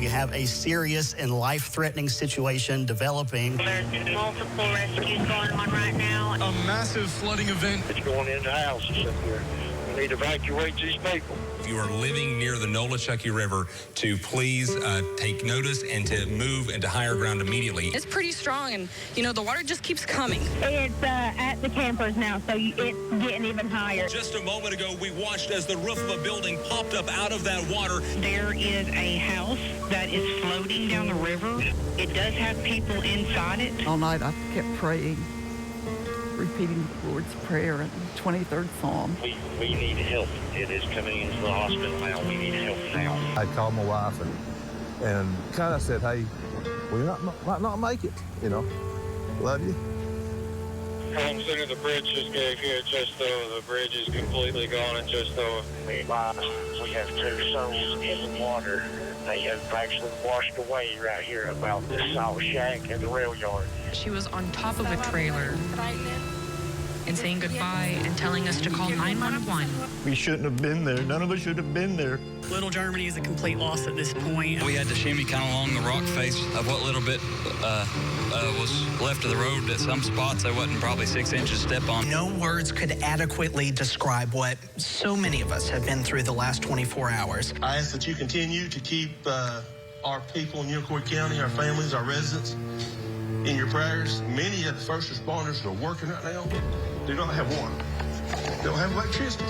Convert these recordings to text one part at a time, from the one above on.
have a serious and life-threatening situation developing. There's multiple rescues going on right now. A massive flooding event. It's going into houses up here. We need to evacuate these people. If you are living near the Nolichucky River, to please take notice and to move into higher ground immediately. It's pretty strong, and the water just keeps coming. It's at the campers now, so it's getting even higher. Just a moment ago, we watched as the roof of a building popped up out of that water. There is a house that is floating down the river. It does have people inside it. All night I kept praying, repeating the Lord's Prayer and the 23rd Psalm. We need help. It is coming into the hospital now. We need help now. I called my wife and kind of said, hey, we might not make it, Love you. Home Center, the bridge just gave here just though the bridge is completely gone and just though we have 2 souls in the water. They have actually washed away right here about this salt shack and the rail yard. She was on top of a trailer and saying goodbye and telling us to call 911. We shouldn't have been there. None of us should have been there. Little Germany is a complete loss at this point. We had to shimmy kind of along the rock face of what little bit was left of the road. At some spots, there wasn't probably 6 inches to step on. No words could adequately describe what so many of us have been through the last 24 hours. I ask that you continue to keep our people in Unicoi County, our families, our residents, in your prayers. Many of the first responders who are working right now do not have water. They don't have electricity.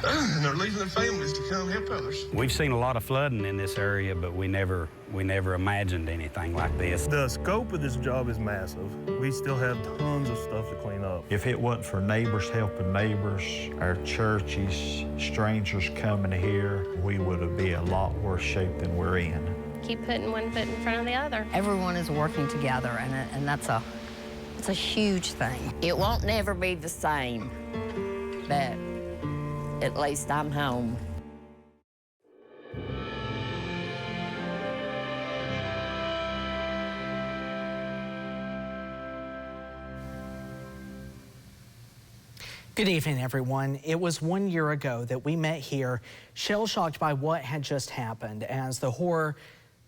And they're leaving their families to come help others. We've seen a lot of flooding in this area, but we never imagined anything like this. The scope of this job is massive. We still have tons of stuff to clean up. If it wasn't for neighbors helping neighbors, our churches, strangers coming here, we would be a lot worse shape than we're in. Keep putting one foot in front of the other. Everyone is working together, and that's a huge thing. It won't never be the same, but at least I'm home. Good evening, everyone. It was 1 year ago that we met here, shell-shocked by what had just happened as the horror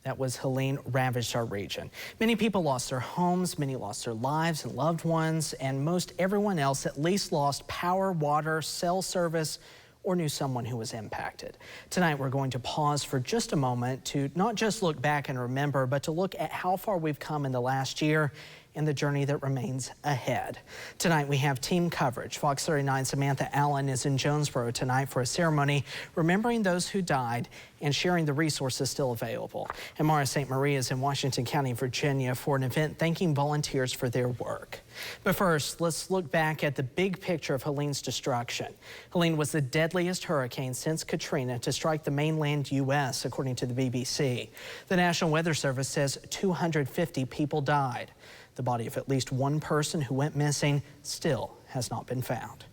that was Helene ravaged our region. Many people lost their homes, many lost their lives and loved ones, and most everyone else at least lost power, water, cell service, or knew someone who was impacted. Tonight, we're going to pause for just a moment to not just look back and remember, but to look at how far we've come in the last year and the journey that remains ahead. Tonight, we have team coverage. Fox 39 Samantha Allen is in Jonesboro tonight for a ceremony remembering those who died and sharing the resources still available. And Mara St. Marie is in Washington County, Virginia for an event thanking volunteers for their work. But first, let's look back at the big picture of Helene's destruction. Helene was the deadliest hurricane since Katrina to strike the mainland U.S., according to the BBC. The National Weather Service says 250 people died. The body of at least one person who went missing still has not been found.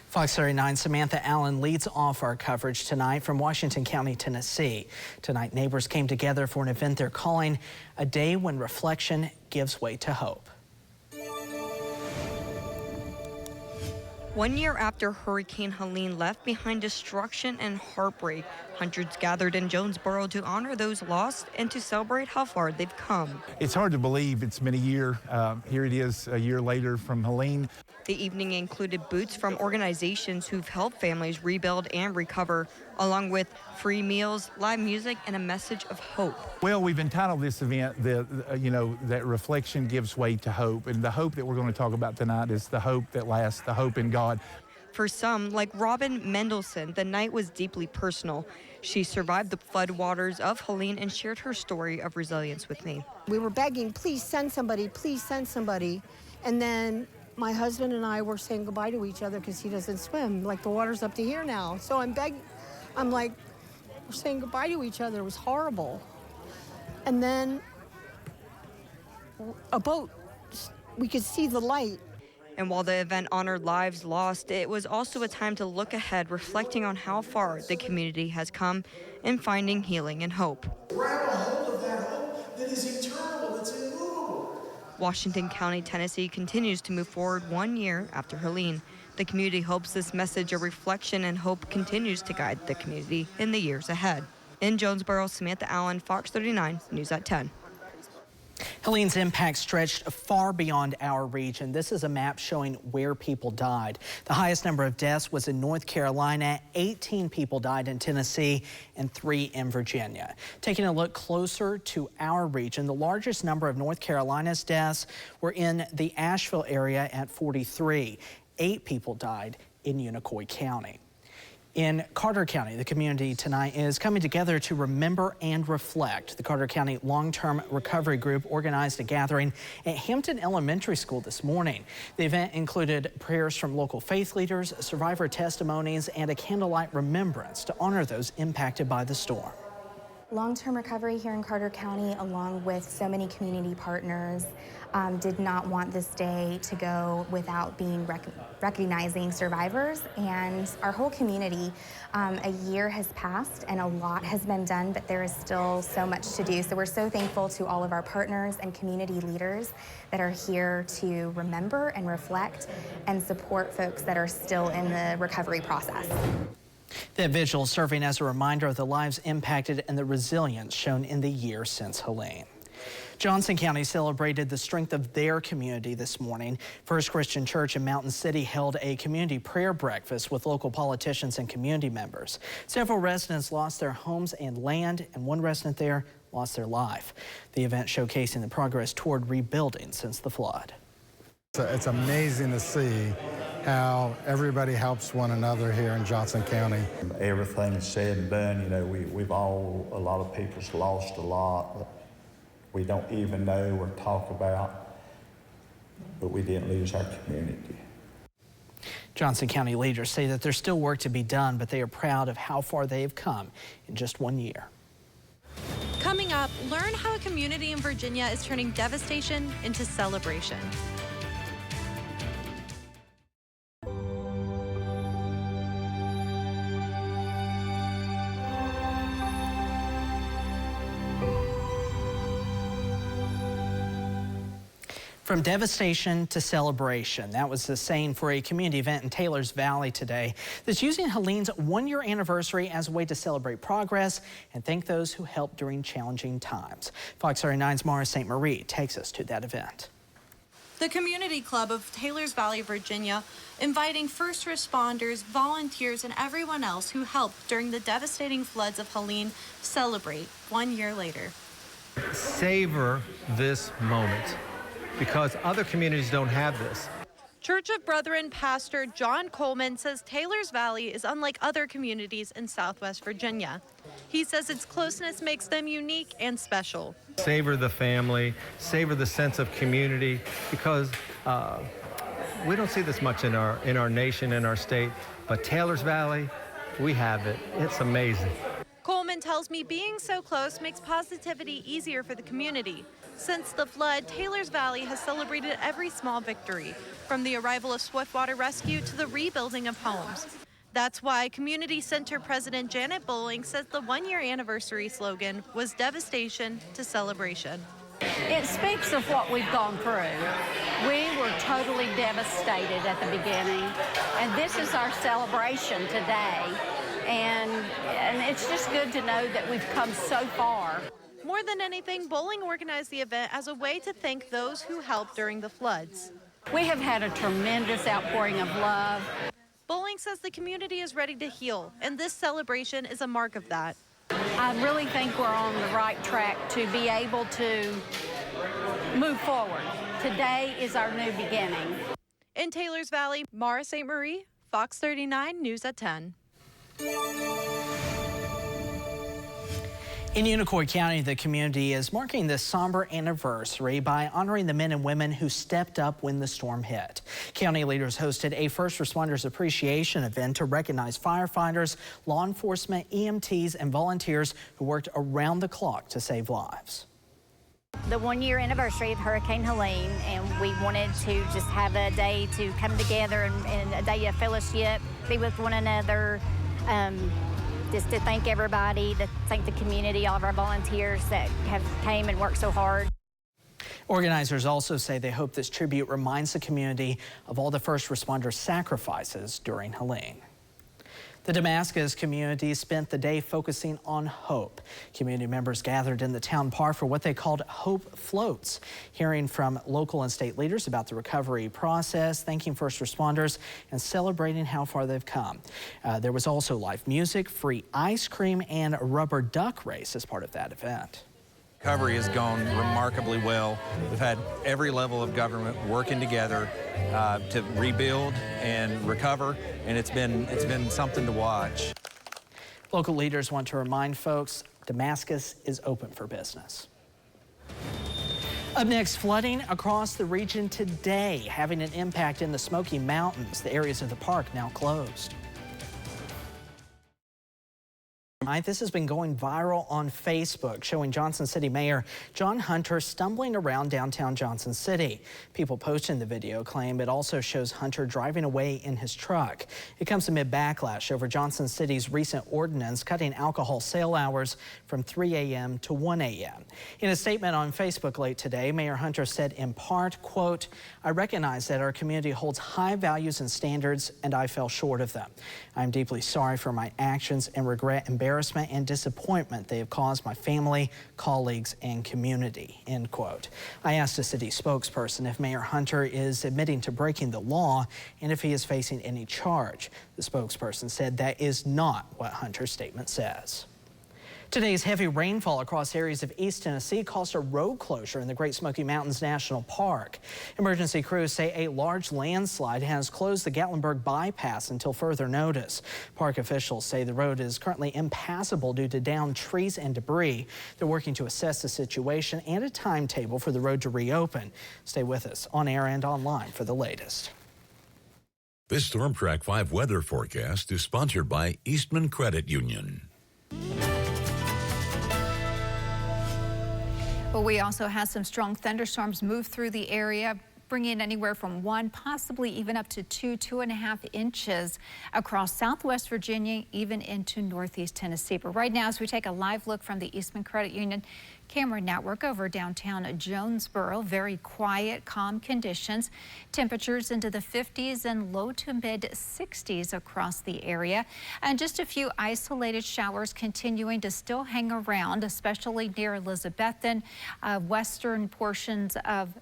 Fox 39 Samantha Allen leads off our coverage tonight from Washington County, Tennessee. Tonight, neighbors came together for an event they're calling A Day When Reflection Gives Way to Hope. 1 year after Hurricane Helene left behind destruction and heartbreak, hundreds gathered in Jonesboro to honor those lost and to celebrate how far they've come. It's hard to believe it's been a year. Here it is a year later from Helene. The evening included booths from organizations who've helped families rebuild and recover, along with free meals, live music, and a message of hope. Well, we've entitled this event, that reflection gives way to hope. And the hope that we're going to talk about tonight is the hope that lasts, the hope in God. For some, like Robin Mendelson, the night was deeply personal. She survived the floodwaters of Helene and shared her story of resilience with me. We were begging, please send somebody, please send somebody. And then my husband and I were saying goodbye to each other because he doesn't swim. Like, the water's up to here now. So I'm like, we're saying goodbye to each other. It was horrible. And then a boat, we could see the light. And while the event honored lives lost, it was also a time to look ahead, reflecting on how far the community has come and finding healing and hope. Grab a hold of that hope that is eternal, that's immovable. Washington County, Tennessee continues to move forward 1 year after Helene. The community hopes this message of reflection and hope continues to guide the community in the years ahead. In Jonesboro, Samantha Allen, Fox 39, News at 10. Helene's impact stretched far beyond our region. This is a map showing where people died. The highest number of deaths was in North Carolina. 18 people died in Tennessee and 3 in Virginia. Taking a look closer to our region, the largest number of North Carolina's deaths were in the Asheville area at 43. 8 people died in Unicoi County. In Carter County, the community tonight is coming together to remember and reflect. The Carter County Long-Term Recovery Group organized a gathering at Hampton Elementary School this morning. The event included prayers from local faith leaders, survivor testimonies, and a candlelight remembrance to honor those impacted by the storm. Long-term recovery here in Carter County, along with so many community partners, did not want this day to go without being recognizing survivors and our whole community. A year has passed and a lot has been done, but there is still so much to do. So we're so thankful to all of our partners and community leaders that are here to remember and reflect and support folks that are still in the recovery process. That vigil serving as a reminder of the lives impacted and the resilience shown in the year since Helene. Johnson County celebrated the strength of their community this morning. First Christian Church in Mountain City held a community prayer breakfast with local politicians and community members. Several residents lost their homes and land, and one resident there lost their life. The event showcasing the progress toward rebuilding since the flood. It's amazing to see how everybody helps one another here in Johnson County. Everything is said and done, you know, a lot of people's lost a lot that we don't even know or talk about, but we didn't lose our community. Johnson County leaders say that there's still work to be done, but they are proud of how far they have come in just 1 year. Coming up, learn how a community in Virginia is turning devastation into celebration. From devastation to celebration. That was the saying for a community event in Taylor's Valley today that's using Helene's 1-year anniversary as a way to celebrate progress and thank those who helped during challenging times. Fox 39's Mara St. Marie takes us to that event. The Community Club of Taylor's Valley, Virginia, inviting first responders, volunteers, and everyone else who helped during the devastating floods of Helene celebrate 1 year later. Savor this moment, because other communities don't have this. Church of Brethren pastor John Coleman says Taylor's Valley is unlike other communities in Southwest Virginia. He says its closeness makes them unique and special. Savor the family, savor the sense of community, because we don't see this much in our nation, in our state, but Taylor's Valley, we have it. It's amazing. Coleman tells me being so close makes positivity easier for the community. Since the flood, Taylor's Valley has celebrated every small victory, from the arrival of Swiftwater Rescue to the rebuilding of homes. That's why Community Center President Janet Bowling says the 1-year anniversary slogan was devastation to celebration. It speaks of what we've gone through. We were totally devastated at the beginning, and this is our celebration today. And it's just good to know that we've come so far. More than anything, Bowling organized the event as a way to thank those who helped during the floods. We have had a tremendous outpouring of love. Bowling says the community is ready to heal, and this celebration is a mark of that. I really think we're on the right track to be able to move forward. Today is our new beginning. In Taylor's Valley, Mara St. Marie, Fox 39 News at 10. In Unicoi County, the community is marking this somber anniversary by honoring the men and women who stepped up when the storm hit. County leaders hosted a first responders appreciation event to recognize firefighters, law enforcement, EMTs, and volunteers who worked around the clock to save lives. The 1-year anniversary of Hurricane Helene, and we wanted to just have a day to come together and a day of fellowship, be with one another, just to thank everybody, to thank the community, all of our volunteers that have came and worked so hard. Organizers also say they hope this tribute reminds the community of all the first responder sacrifices during Helene. The Damascus community spent the day focusing on hope. Community members gathered in the town park for what they called Hope Floats, hearing from local and state leaders about the recovery process, thanking first responders, and celebrating how far they've come. There was also live music, free ice cream, and a rubber duck race as part of that event. Recovery has gone remarkably well. We've had every level of government working together to rebuild and recover, and it's been something to watch. Local leaders want to remind folks Damascus is open for business. Up next, flooding across the region today, having an impact in the Smoky Mountains. The areas of the park now closed. This has been going viral on Facebook, showing Johnson City Mayor John Hunter stumbling around downtown Johnson City. People posting the video claim it also shows Hunter driving away in his truck. It comes amid backlash over Johnson City's recent ordinance cutting alcohol sale hours from 3 a.m. to 1 a.m. In a statement on Facebook late today, Mayor Hunter said in part, quote, "I recognize that our community holds high values and standards, and I fell short of them. I'm deeply sorry for my actions and regret embarrassment and disappointment they have caused my family, colleagues, and community," end quote. I asked a city spokesperson if Mayor Hunter is admitting to breaking the law and if he is facing any charge. The spokesperson said that is not what Hunter's statement says. Today's heavy rainfall across areas of East Tennessee caused a road closure in the Great Smoky Mountains National Park. Emergency crews say a large landslide has closed the Gatlinburg bypass until further notice. Park officials say the road is currently impassable due to downed trees and debris. They're working to assess the situation and a timetable for the road to reopen. Stay with us on air and online for the latest. This Storm Track 5 weather forecast is sponsored by Eastman Credit Union. Well, we also had some strong thunderstorms move through the area, bringing anywhere from 1, possibly even up to 2.5 inches across southwest Virginia, even into northeast Tennessee. But right now, as we take a live look from the Eastman Credit Union camera network over downtown Jonesboro, very quiet, calm conditions. Temperatures into the 50s and low to mid 60s across the area. And just a few isolated showers continuing to still hang around, especially near Elizabethton, western portions of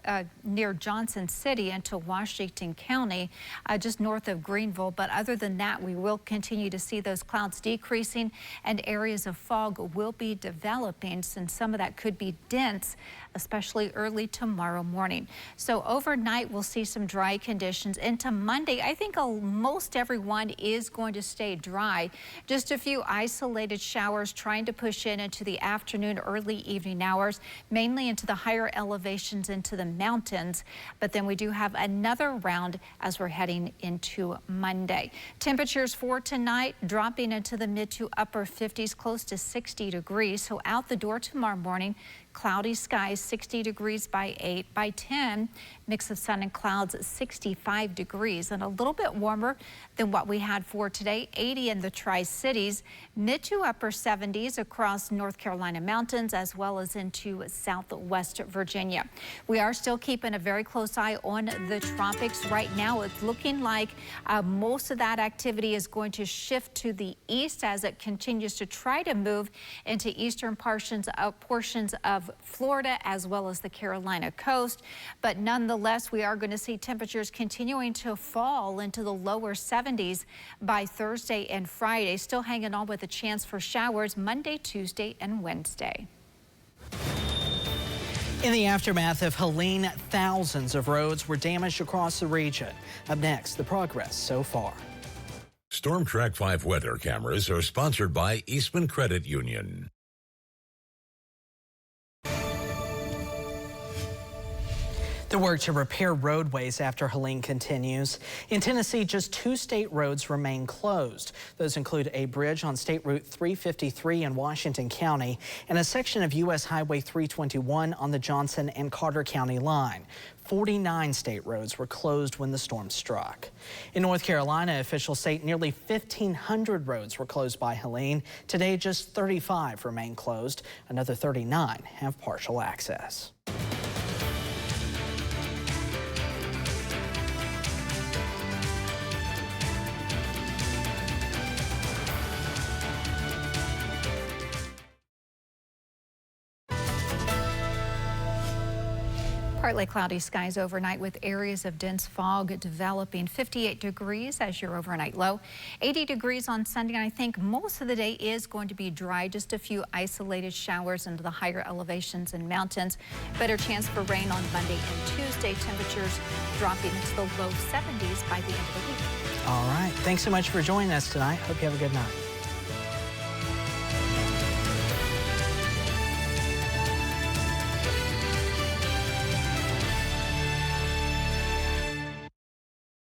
near Johnson City into Washington County, just north of Greenville. But other than that, we will continue to see those clouds decreasing and areas of fog will be developing, since some of that could be dense, especially early tomorrow morning. So overnight, we'll see some dry conditions. Into Monday, I think most everyone is going to stay dry. Just a few isolated showers trying to push into the afternoon, early evening hours, mainly into the higher elevations into the mountains. But then we do have another round as we're heading into Monday. Temperatures for tonight dropping into the mid to upper 50s, close to 60 degrees. So out the door tomorrow morning, cloudy skies, 60 degrees by 8. By 10, mix of sun and clouds at 65 degrees, and a little bit warmer than what we had for today, 80 in the Tri-Cities, mid to upper 70s across North Carolina mountains, as well as into southwest Virginia. We are still keeping a very close eye on the tropics. Right now, it's looking like most of that activity is going to shift to the east as it continues to try to move into eastern portions of Florida, as well as the Carolina coast. But nonetheless, we are going to see temperatures continuing to fall into the lower 70s by Thursday and Friday, still hanging on with a chance for showers Monday, Tuesday, and Wednesday. In the aftermath of Helene, thousands of roads were damaged across the region. Up next, the progress so far. Storm Track 5 weather cameras are sponsored by Eastman Credit Union. The work to repair roadways after Helene continues. In Tennessee, just 2 state roads remain closed. Those include a bridge on State Route 353 in Washington County and a section of U.S. Highway 321 on the Johnson and Carter County line. 49 state roads were closed when the storm struck. In North Carolina, officials say nearly 1,500 roads were closed by Helene. Today, just 35 remain closed. Another 39 have partial access. Partly cloudy skies overnight with areas of dense fog developing. 58 degrees as your overnight low. 80 degrees on Sunday. And I think most of the day is going to be dry. Just a few isolated showers into the higher elevations and mountains. Better chance for rain on Monday and Tuesday. Temperatures dropping into the low 70s by the end of the week. All right. Thanks so much for joining us tonight. Hope you have a good night.